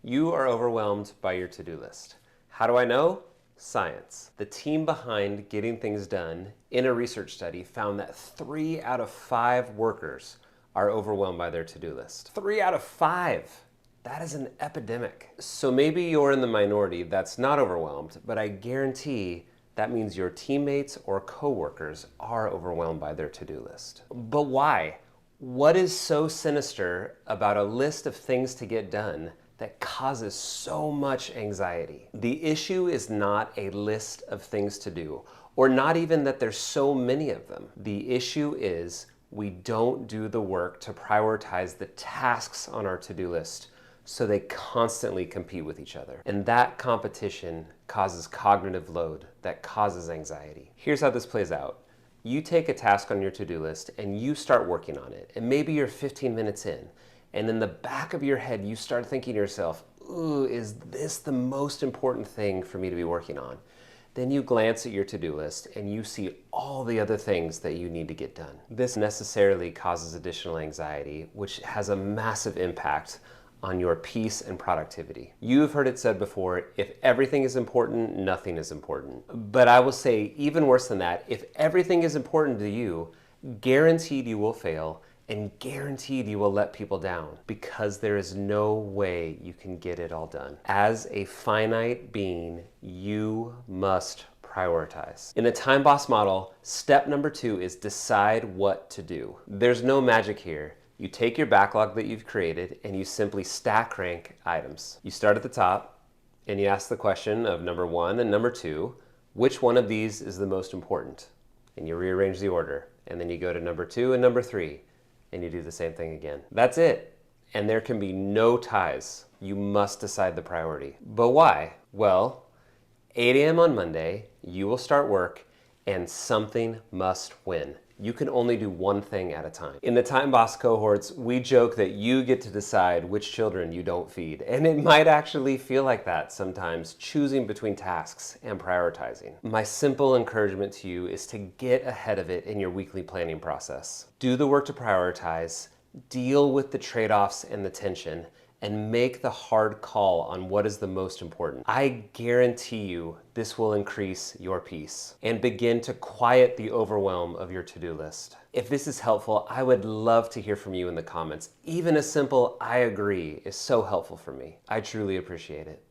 You are overwhelmed by your to-do list. How do I know? Science. The team behind getting things done in a research study found that 3 out of 5 workers are overwhelmed by their to-do list. 3 out of 5. That is an epidemic. So maybe you're in the minority that's not overwhelmed, but I guarantee that means your teammates or coworkers are overwhelmed by their to-do list. But why? What is so sinister about a list of things to get done that causes so much anxiety? The issue is not a list of things to do, or not even that there's so many of them. The issue is we don't do the work to prioritize the tasks on our to-do list, so they constantly compete with each other. And that competition causes cognitive load that causes anxiety. Here's how this plays out. You take a task on your to-do list and you start working on it. And maybe you're 15 minutes in. And in the back of your head, you start thinking to yourself, ooh, is this the most important thing for me to be working on? Then you glance at your to-do list and you see all the other things that you need to get done. This necessarily causes additional anxiety, which has a massive impact on your peace and productivity. You've heard it said before, if everything is important, nothing is important. But I will say even worse than that, if everything is important to you, guaranteed you will fail and guaranteed you will let people down because there is no way you can get it all done. As a finite being, you must prioritize. In the Time Boss model, step number 2 is decide what to do. There's no magic here. You take your backlog that you've created and you simply stack rank items. You start at the top and you ask the question of number 1 and number 2, which one of these is the most important? And you rearrange the order. And then you go to number 2 and number 3 and you do the same thing again. That's it. And there can be no ties. You must decide the priority. But why? Well, 8 a.m. on Monday, you will start work and something must win. You can only do one thing at a time. In the Time Boss cohorts, we joke that you get to decide which children you don't feed. And it might actually feel like that sometimes, choosing between tasks and prioritizing. My simple encouragement to you is to get ahead of it in your weekly planning process. Do the work to prioritize, deal with the trade-offs and the tension, and make the hard call on what is the most important. I guarantee you this will increase your peace and begin to quiet the overwhelm of your to-do list. If this is helpful, I would love to hear from you in the comments. Even a simple "I agree" is so helpful for me. I truly appreciate it.